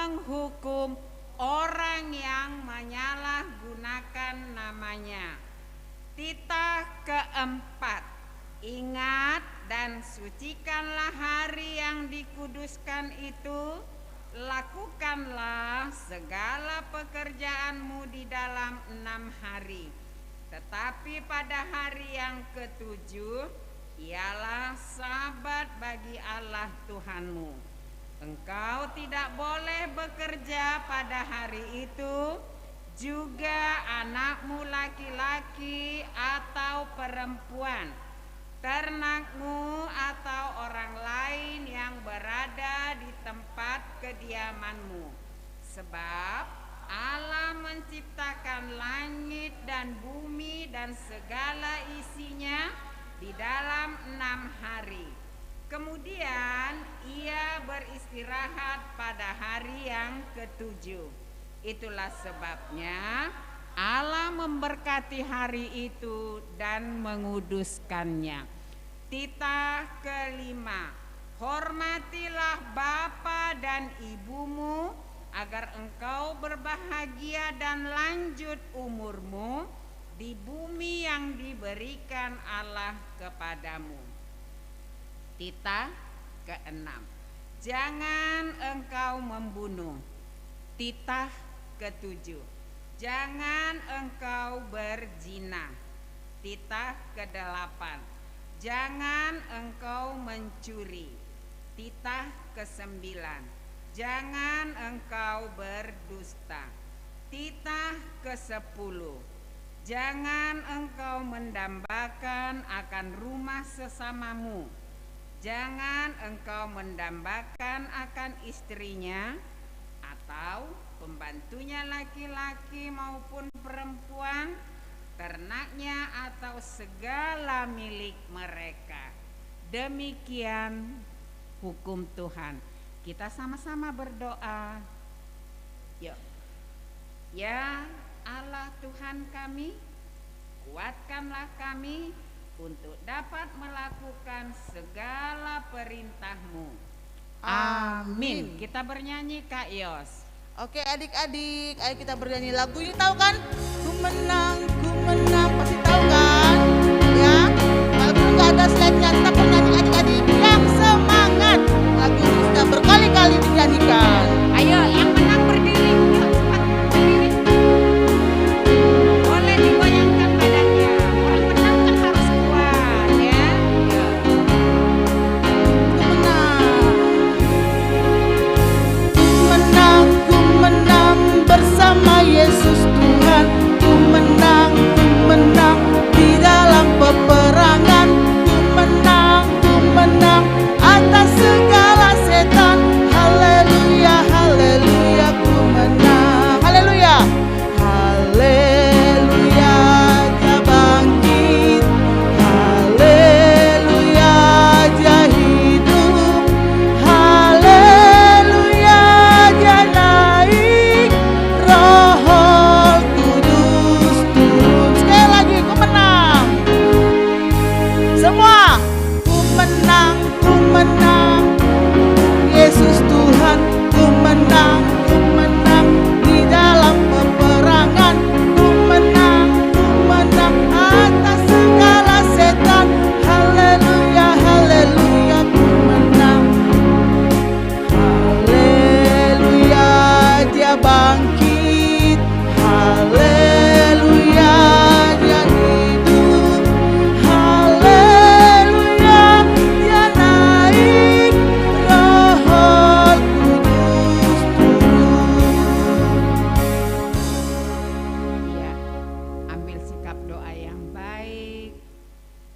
menghukum orang yang menyalahgunakan namanya. Titah keempat, ingat dan sucikanlah hari yang dikuduskan itu, lakukanlah segala pekerjaanmu di dalam 6 hari. Tetapi pada hari yang ketujuh ialah Sabat bagi Allah Tuhanmu. Engkau tidak boleh bekerja pada hari itu, juga anakmu laki-laki atau perempuan, ternakmu atau orang lain yang berada di tempat kediamanmu. Sebab Allah menciptakan langit dan bumi dan segala isinya di dalam 6 hari. Kemudian ia beristirahat pada hari yang ketujuh. Itulah sebabnya Allah memberkati hari itu dan menguduskannya. Titah kelima, hormatilah bapa dan ibumu, agar engkau berbahagia dan lanjut umurmu di bumi yang diberikan Allah kepadamu. Titah keenam, jangan engkau membunuh. Titah ketujuh, jangan engkau berzina. Titah kedelapan, jangan engkau mencuri. Titah kesembilan, jangan engkau berdusta. Titah ke-10, jangan engkau mendambakan akan rumah sesamamu. Jangan engkau mendambakan akan istrinya atau pembantunya laki-laki maupun perempuan, ternaknya atau segala milik mereka. Demikian hukum Tuhan. Kita sama-sama berdoa. Yuk. Ya Allah Tuhan kami, kuatkanlah kami untuk dapat melakukan segala perintah-Mu. Amin. Kita bernyanyi Kak Yos. Oke adik-adik, ayo kita bernyanyi lagu ini, tahu kan? Ku menang, pasti tahu kan? Ya, walaupun gak ada slide-nya, tetap bernyanyi adik-adik yang semangat. Lagu ini sudah berkali-kali dinyanyikan. Ayo, yang menang berdiri. Yuk, cepat berdiri. Boleh digoyangkan badannya. Orang menang kan harus kuat ya. Yuk. Ku menang bersama Yesus Tuhan. Ku menang di dalam peperangan. Ku menang atas segala setan. Haleluya, haleluya, ku menang. Haleluya, haleluya, Dia bangkit. Haleluya, Dia hidup. Haleluya, Dia naik. Roh Kudus turun. Sekali lagi, ku menang. Semua, ku menang. Yesus Tuhan, ku menang di dalam peperangan. Ku menang atas segala setan. Haleluya, haleluya, ku menang. Haleluya, Dia bangkit. Haleluya, Dia hidup. Haleluya, Dia naik. Roh Kudus turun. Iya, ambil sikap doa yang baik.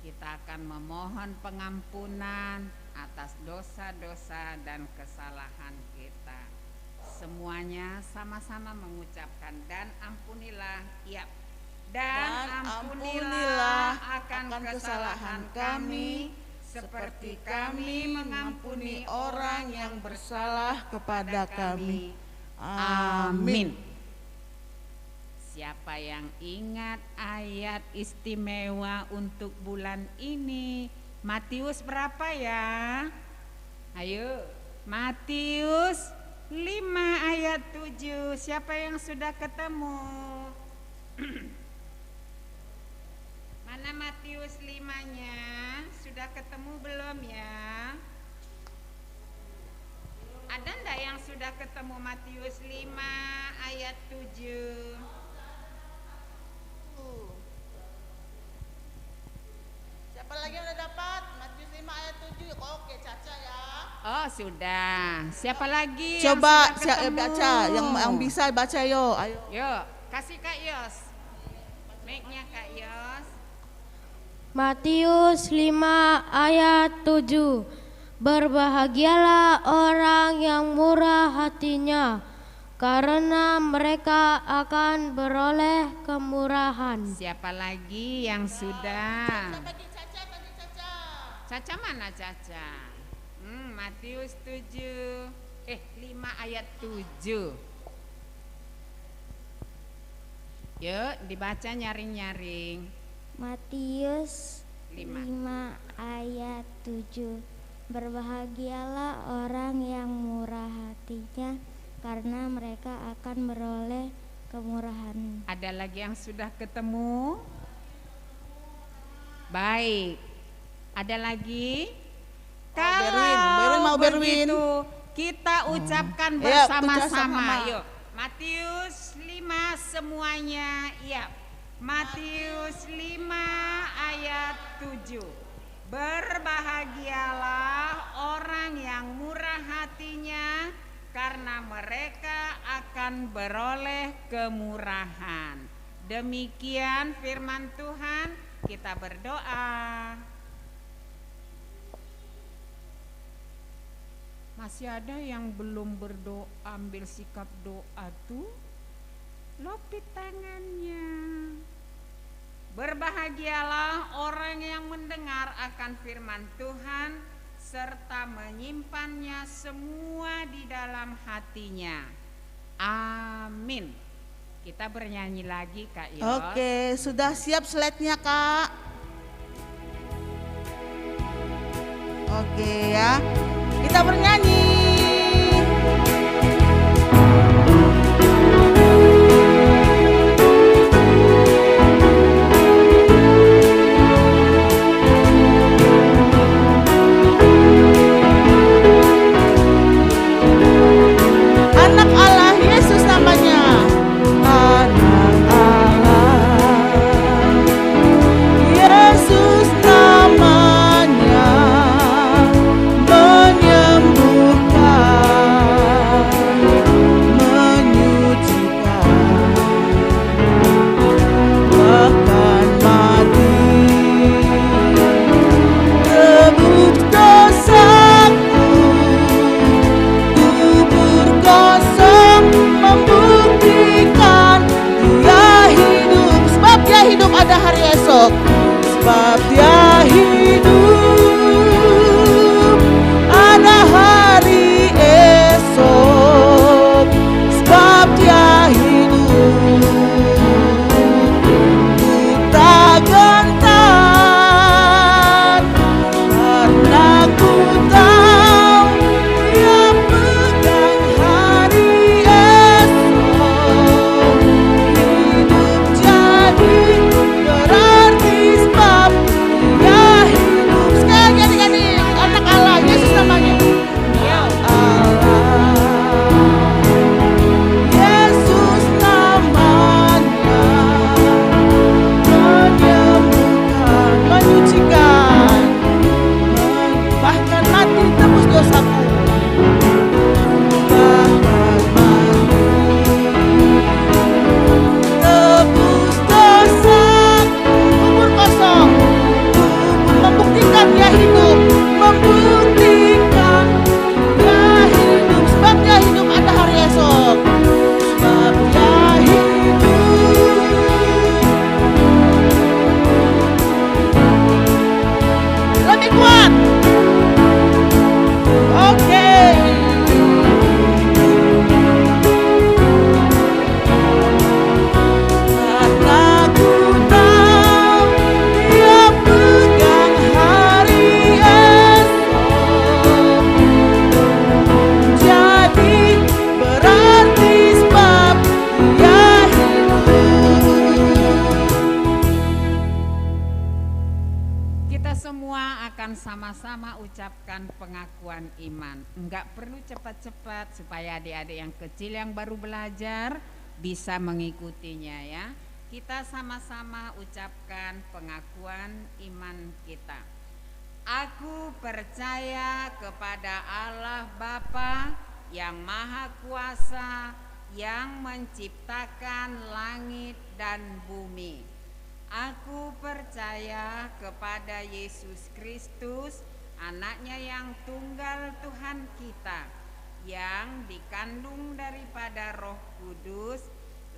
Kita akan memohon pengampunan atas dosa-dosa dan kesalahan kita. Semuanya sama-sama mengucapkan, dan ampunilah, ya. Dan ampunilah akan kesalahan kami, seperti kami mengampuni orang yang bersalah kepada kami. Amin. Siapa yang ingat ayat istimewa untuk bulan ini? Matius berapa ya? Ayo, Matius 5 ayat 7. Siapa yang sudah ketemu? Mana Matius 5-nya? Sudah ketemu belum ya? Ada enggak yang sudah ketemu Matius 5 ayat 7? Siapa lagi yang udah dapat? Matius 5 ayat 7. Oke, Caca ya. Oh sudah. Siapa lagi Coba yang sudah ketemu? baca, yang bisa baca yo. Ayo. Yuk, kasih Kak Yos. Mic-nya Kak Yos. Matius 5 ayat 7. Berbahagialah orang yang murah hatinya, karena mereka akan beroleh kemurahan. Siapa lagi yang sudah? Bagi Caca tadi Caca. Caca mana Caca? Matius 7. 5 ayat 7. Yuk dibaca nyaring-nyaring. Matius 5. 5 ayat 7. Berbahagialah orang yang murah hatinya, karena mereka akan beroleh kemurahan. Ada lagi yang sudah ketemu? Baik. Ada lagi? Berwin mau Berwin. Begitu, kita ucapkan Ayo, bersama-sama. bersama. Yuk, Matius 5 semuanya. Iya. Matius 5 ayat 7. Berbahagialah orang yang murah hatinya, karena mereka akan beroleh kemurahan. Demikian firman Tuhan. Kita berdoa. Masih ada yang belum berdoa, ambil sikap doa tuh, lopit tangannya. Berbahagialah orang yang mendengar akan firman Tuhan serta menyimpannya semua di dalam hatinya. Amin. Kita bernyanyi lagi Kak Yos. Oke, sudah siap slide-nya Kak? Oke ya, kita bernyanyi. Anak Allah Yesus namanya. Anak Allah Yesus namanya, menyembuhkan akan sama-sama ucapkan pengakuan iman. Enggak perlu cepat-cepat supaya adik-adik yang kecil yang baru belajar bisa mengikutinya ya. Kita sama-sama ucapkan pengakuan iman kita. Aku percaya kepada Allah Bapa yang Maha Kuasa, yang menciptakan langit dan bumi. Aku percaya kepada Yesus Kristus, anaknya yang tunggal Tuhan kita, yang dikandung daripada Roh Kudus,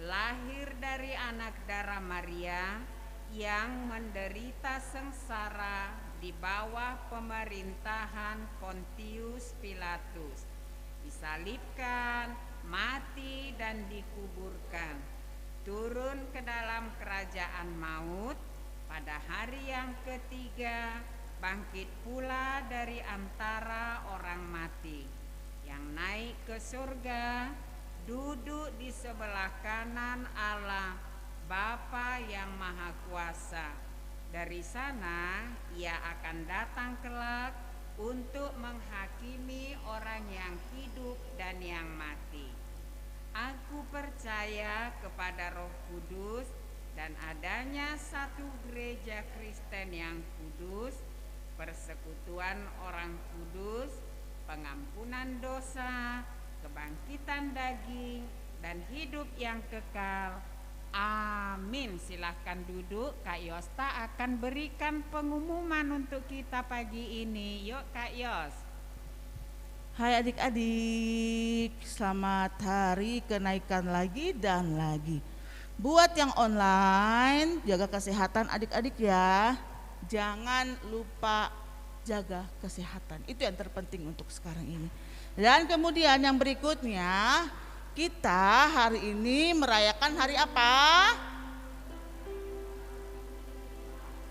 lahir dari anak darah Maria, yang menderita sengsara di bawah pemerintahan Pontius Pilatus, disalibkan, mati dan dikuburkan, turun ke dalam kerajaan maut, pada hari yang ketiga bangkit pula dari antara orang mati, yang naik ke surga, duduk di sebelah kanan Allah Bapa yang Maha Kuasa. Dari sana ia akan datang kelak untuk menghakimi orang yang hidup dan yang mati. Aku percaya kepada Roh Kudus dan adanya satu gereja Kristen yang kudus, persekutuan orang kudus, pengampunan dosa, kebangkitan daging, dan hidup yang kekal. Amin. Silahkan duduk. Kak Yosta akan berikan pengumuman untuk kita pagi ini. Yuk Kak Yos. Hai adik-adik, selamat hari kenaikan lagi dan lagi. Buat yang online, jaga kesehatan adik-adik ya. Jangan lupa jaga kesehatan, itu yang terpenting untuk sekarang ini. Dan kemudian yang berikutnya, kita hari ini merayakan hari apa?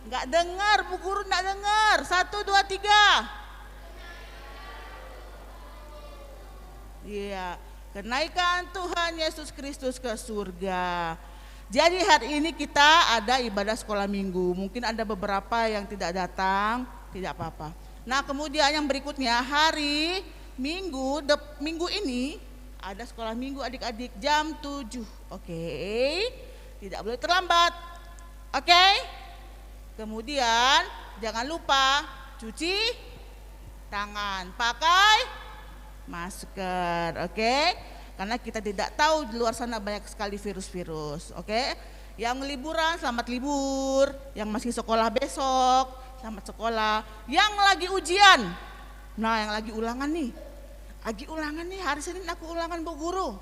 Nggak dengar, Bu Guru nggak dengar. 1, 2, 3. Iya, kenaikan Tuhan Yesus Kristus ke surga. Jadi hari ini kita ada ibadah sekolah minggu. Mungkin ada beberapa yang tidak datang, tidak apa-apa. Nah kemudian yang berikutnya hari Minggu, minggu ini ada sekolah minggu adik-adik jam 7. Oke, tidak boleh terlambat. Oke. Kemudian jangan lupa cuci tangan, pakai masker, oke? Karena kita tidak tahu di luar sana banyak sekali virus-virus, oke? Yang liburan selamat libur, yang masih sekolah besok selamat sekolah, yang lagi ujian, nah yang lagi ulangan nih, hari Senin aku ulangan Bu Guru,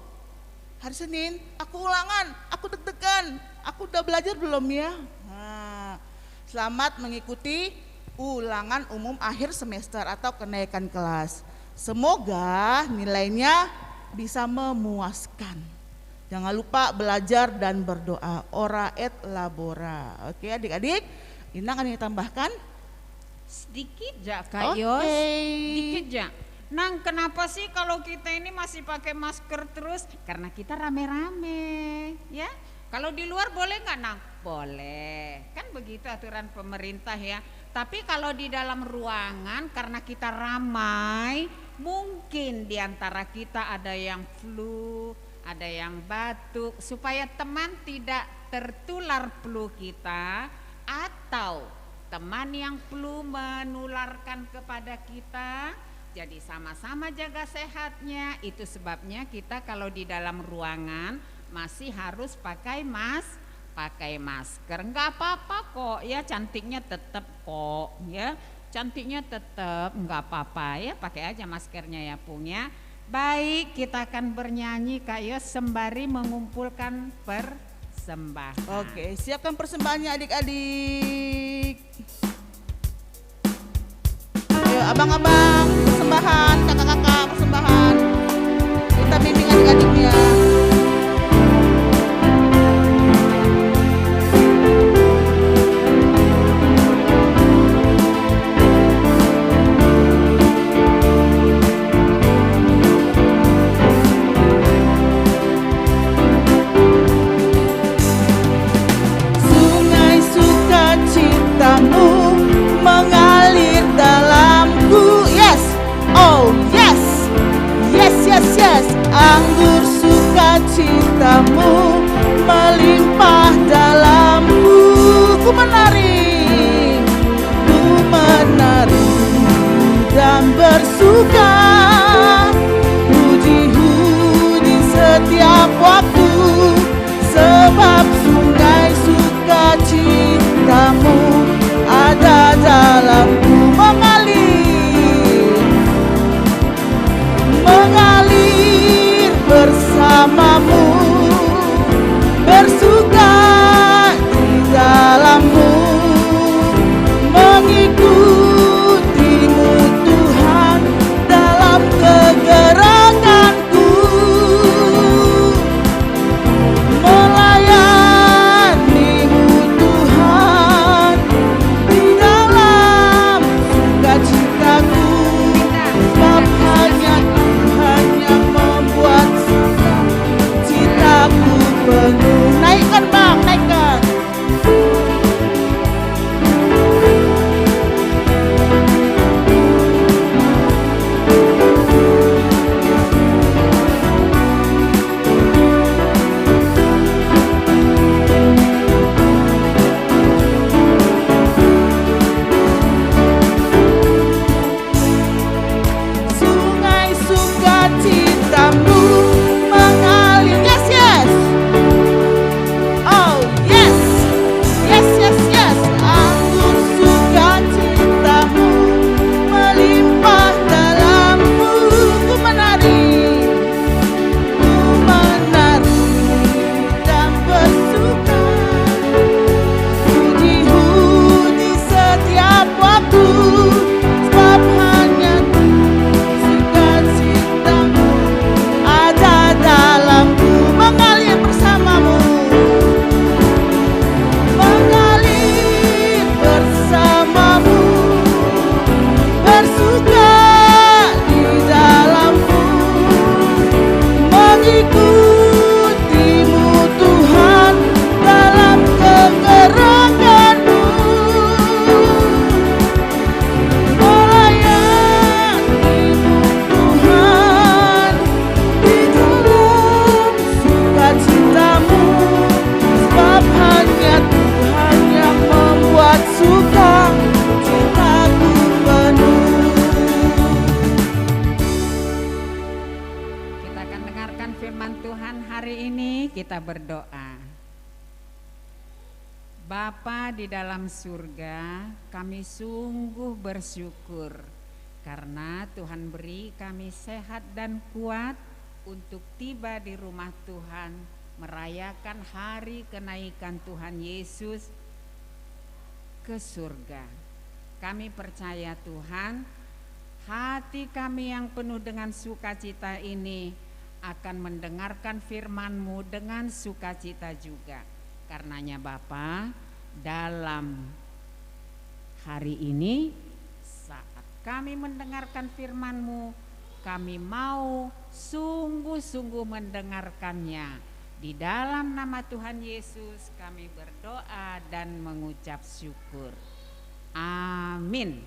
hari Senin aku ulangan, aku deg-degan, aku udah belajar belum ya? Nah, selamat mengikuti ulangan umum akhir semester atau kenaikan kelas. Semoga nilainya bisa memuaskan. Jangan lupa belajar dan berdoa. Ora et labora. Oke adik-adik, Ina akan ditambahkan? Sedikit ja Kak Yos. Sedikit ja. Nang kenapa sih kalau kita ini masih pakai masker terus? Karena kita rame-rame ya. Kalau di luar boleh nggak Nang? Boleh. Kan begitu aturan pemerintah ya. Tapi kalau di dalam ruangan karena kita ramai, mungkin di antara kita ada yang flu, ada yang batuk, supaya teman tidak tertular flu kita atau teman yang flu menularkan kepada kita. Jadi sama-sama jaga sehatnya. Itu sebabnya kita kalau di dalam ruangan masih harus pakai masker. Enggak apa-apa kok ya, cantiknya tetap kok ya. Cantiknya tetap, enggak apa-apa ya, pakai aja maskernya ya Pung ya. Baik, kita akan bernyanyi Kak Yos sembari mengumpulkan persembahan. Oke, siapkan persembahannya adik-adik. Ayo abang-abang persembahan, kakak-kakak persembahan. Kita bimbing adik-adiknya. Mengalir bersuka. Puji-puji setiap waktu, sebab sungai sukacitamu ada dalamku. Mengalir bersamamu, bersuka di dalammu, mengikutimu Tuhan dalam kegerakanku, melayanimu Tuhan di dalam sukacitaku. Sebab hanya Tuhan yang membuat sukacitaku penuh. Naikkan Bang, naikkan. Sungai sukacitamu mengalir. Yes, yes. Oh, yes. Yes, yes, yes. Anggur sukacitamu melimpah dalamku. Ku menari dan bersuka. Puji-puji setiap waktu, sebab hanya sukacitamu ada dalamku. Mengalir bersamamu, mengalir bersamamu, bersuka di dalamku, mengikutimu Tuhan dalam kegerakanmu, melayanimu Tuhan di dalam sukacitamu. Sebab hanya Tuhan yang membuat sukacitaku penuh. Kita akan dengarkan firman Tuhan hari ini. Kita berdoa. Bapa di dalam surga, kami sungguh bersyukur karena Tuhan beri kami sehat dan kuat untuk tiba di rumah Tuhan, merayakan hari kenaikan Tuhan Yesus ke surga. Kami percaya Tuhan, hati kami yang penuh dengan sukacita ini akan mendengarkan firman-Mu dengan sukacita juga. Karenanya Bapa, dalam hari ini saat kami mendengarkan firman-Mu, kami mau sungguh-sungguh mendengarkannya. Di dalam nama Tuhan Yesus kami berdoa dan mengucap syukur. Amin.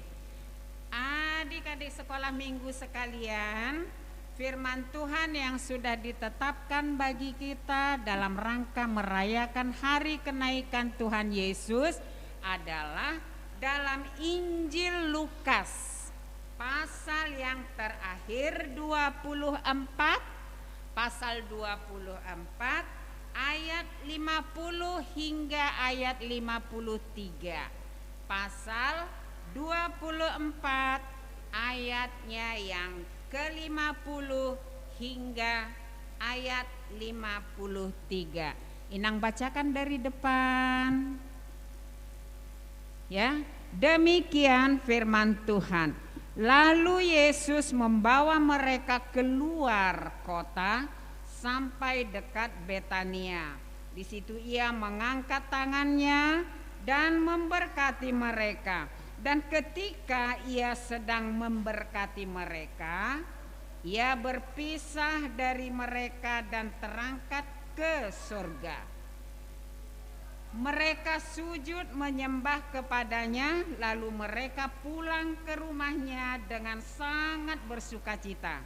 Adik-adik sekolah minggu sekalian, firman Tuhan yang sudah ditetapkan bagi kita dalam rangka merayakan hari kenaikan Tuhan Yesus adalah dalam Injil Lukas, pasal yang terakhir 24, pasal 24 ayat 50 hingga ayat 53. Pasal 24 ayatnya yang ke-50 hingga ayat 53. Inang bacakan dari depan. Ya, demikian firman Tuhan. Lalu Yesus membawa mereka keluar kota sampai dekat Betania. Di situ ia mengangkat tangannya dan memberkati mereka. Dan ketika ia sedang memberkati mereka, ia berpisah dari mereka dan terangkat ke surga. Mereka sujud menyembah kepadanya, lalu mereka pulang ke rumahnya dengan sangat bersukacita.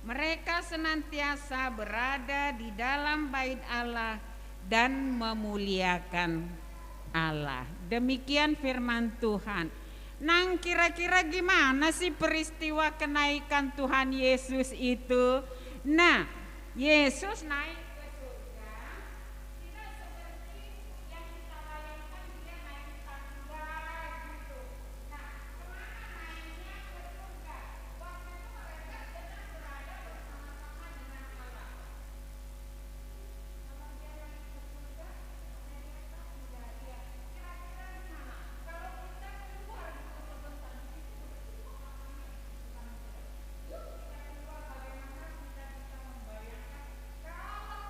Mereka senantiasa berada di dalam bait Allah dan memuliakan Allah. Demikian firman Tuhan. Nang kira-kira gimana sih peristiwa kenaikan Tuhan Yesus itu? Nah, Yesus naik ke surga tidak seperti yang kita bayangkan dia naik tangga gitu. Nah, kemana naiknya ke surga? Waktu itu mereka sedang berada bersama-sama dengan Allah. Kalau dia naik ke surga, mereka sudah lihat. Kira-kira gimana? Kalau kita keluar gitu sebentar, di situ betul orangnya bukan. Yuk kita keluar, bagaimana kita bisa membayangkan kalau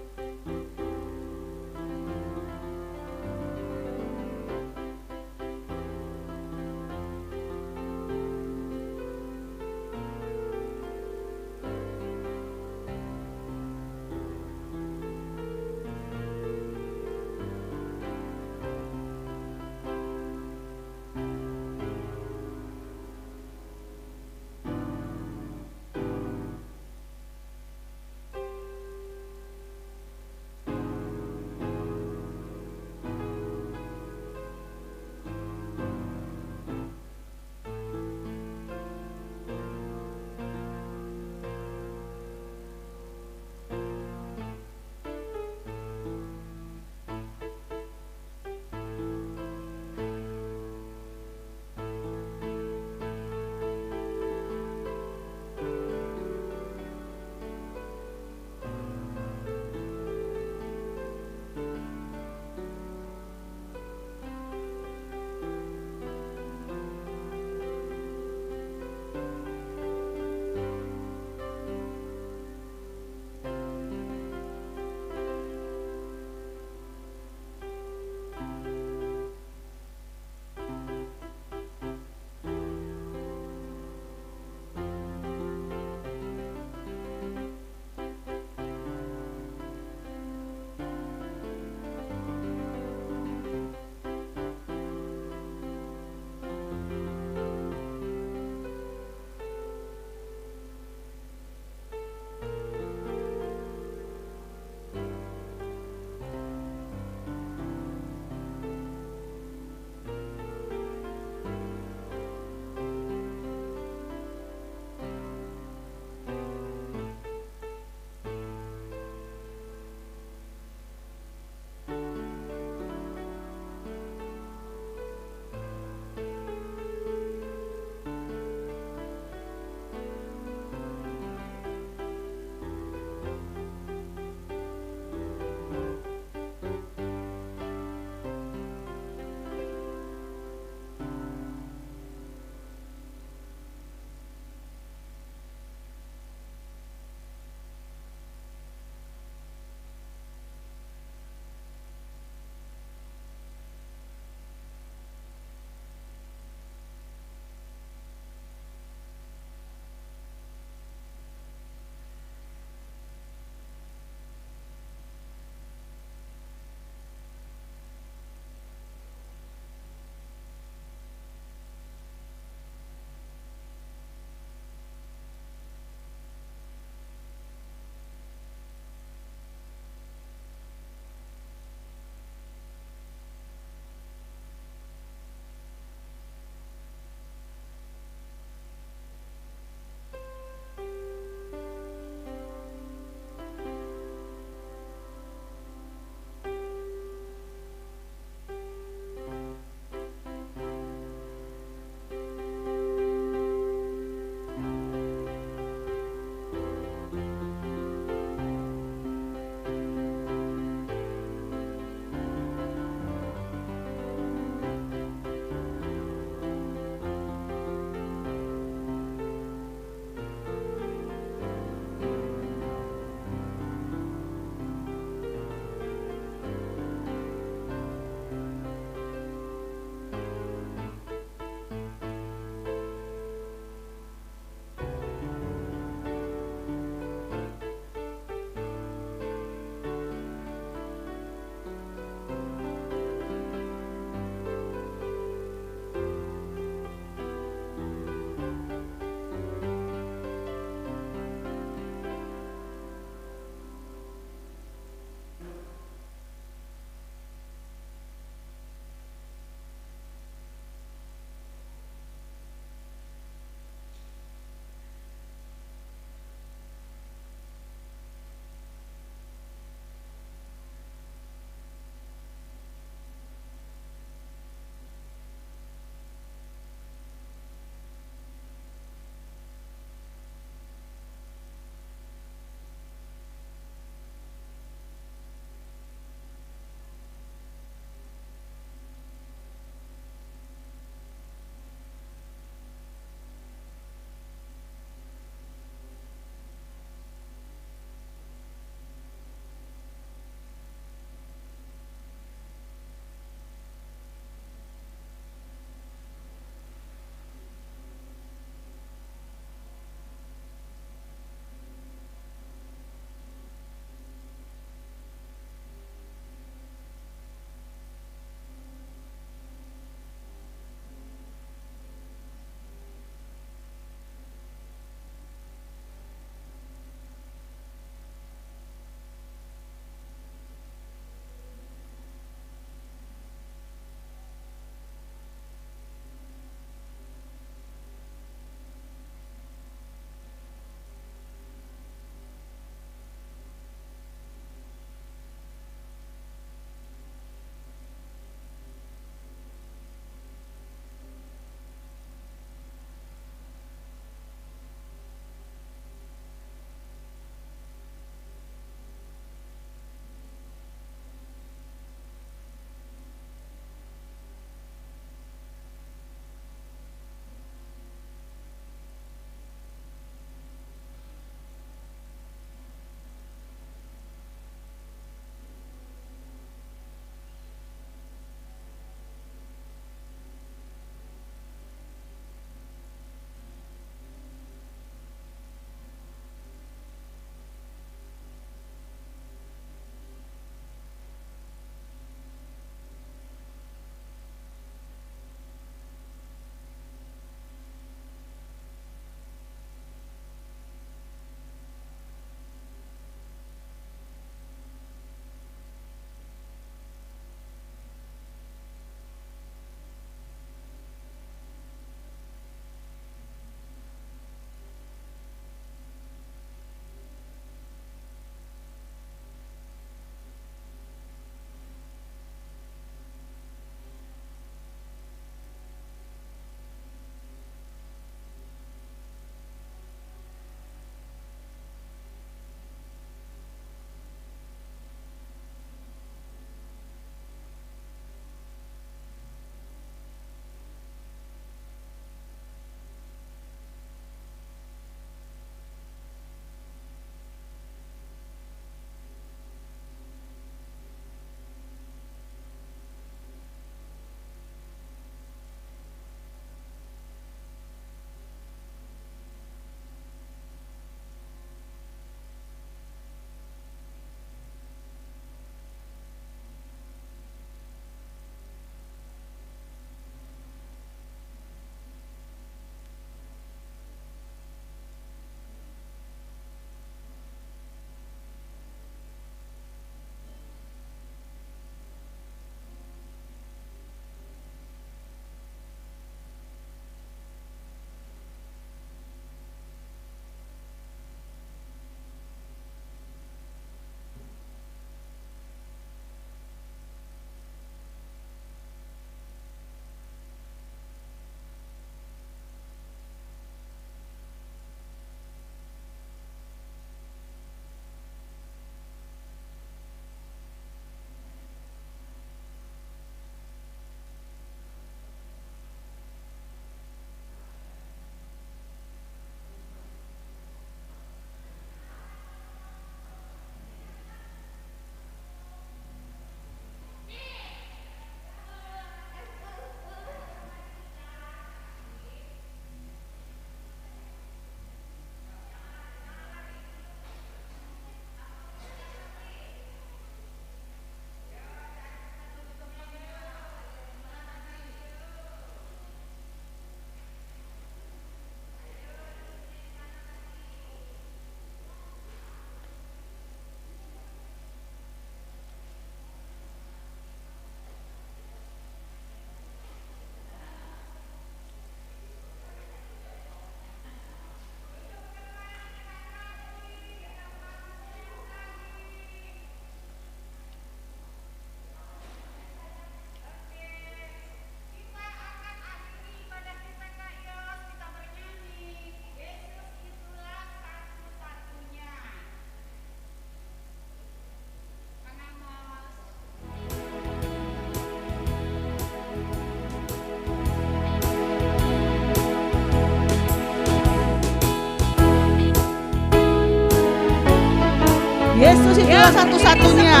itulah satu-satunya.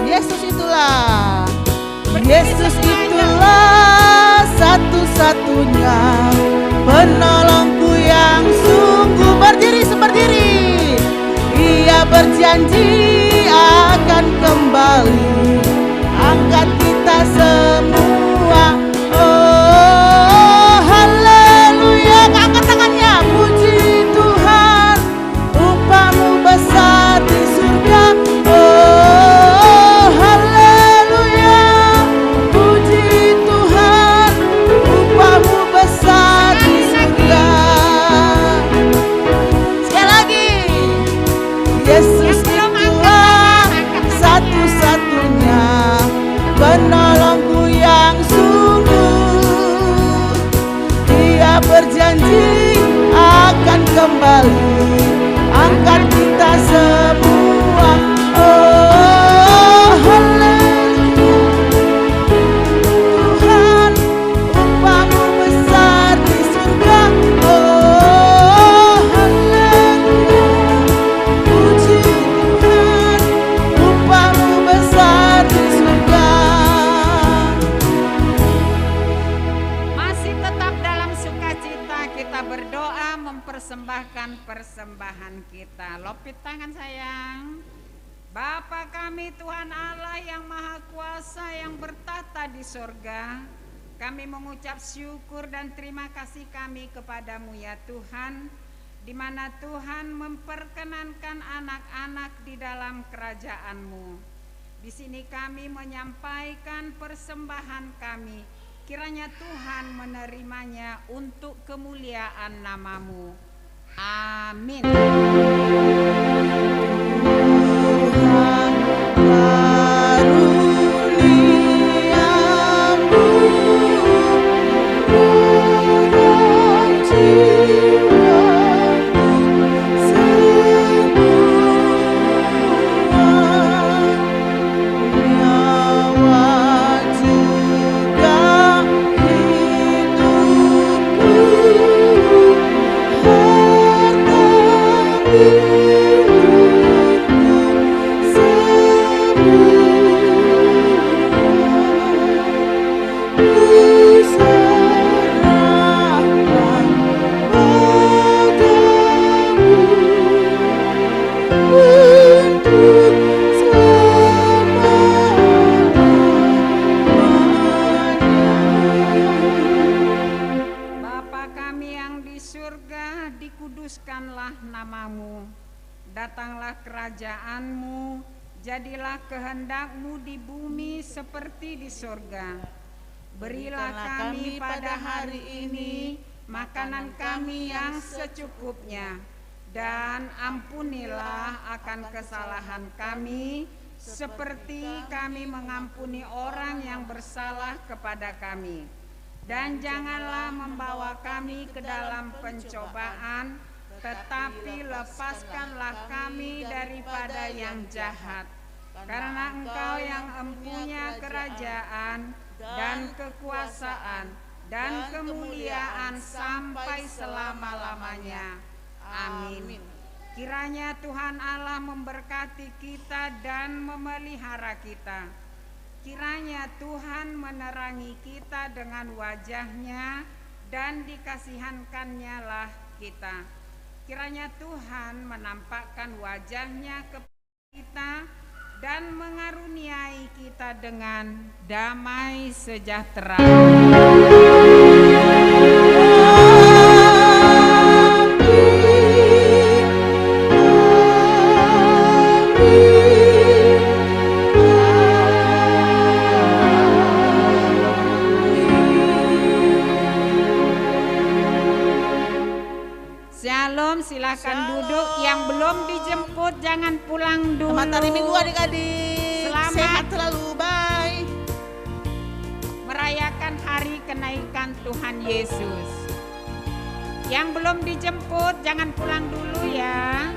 Yesus itulah. Yesus itulah satu-satunya penolongku yang sungguh. Berdiri. Ia berjanji akan kembali angkat kita semua. Oh haleluya, angkat tangannya. Puji Tuhan, upamu besar di surga. Oh haleluya, puji Tuhan, upamu besar di surga. Sekali lagi, Yesus itulah satu-satunya penolongku yang sungguh. Dia berjanji akan kembali angkat kita semua. Oh haleluya, Tuhan upamu besar di surga. Oh haleluya, puji Tuhan, upamu besar di surga. Masih tetap dalam sukacita kita berdoa mempersembahkan persembahan kita. Lopit tangan sayang. Bapa kami Tuhan Allah yang Maha Kuasa yang bertata di sorga, kami mengucap syukur dan terima kasih kami kepadamu ya Tuhan, di mana Tuhan memperkenankan anak-anak di dalam kerajaan-Mu. Di sini kami menyampaikan persembahan kami, kiranya Tuhan menerimanya untuk kemuliaan nama-Mu. Amin. Tuhan karuniamu dalam jiwaku semua, nyawa juga hidupku, harta Bapa kami yang di surga, dikuduskanlah namamu. Datanglah kerajaan-Mu, jadilah kehendak-Mu di bumi seperti di surga. Berilah kami pada hari ini makanan kami yang secukupnya, dan ampunilah akan kesalahan kami, seperti kami mengampuni orang yang bersalah kepada kami. Dan janganlah membawa kami ke dalam pencobaan, tetapi lepaskanlah kami daripada yang jahat. Karena Engkau yang empunya kerajaan dan kekuasaan dan kemuliaan sampai selama-lamanya. Amin. Kiranya Tuhan Allah memberkati kita dan memelihara kita. Kiranya Tuhan menerangi kita dengan wajah-Nya dan dikasihankan-Nya lah kita. Kiranya Tuhan menampakkan wajah-Nya kepada kita dan mengaruniai kita dengan damai sejahtera. Shalom, silakan duduk. Yang belum dijemput jangan pulang dulu. Selamat hari Minggu adik-adik. Selamat Sehat selalu, bye. merayakan hari kenaikan Tuhan Yesus. Yang belum dijemput jangan pulang dulu ya.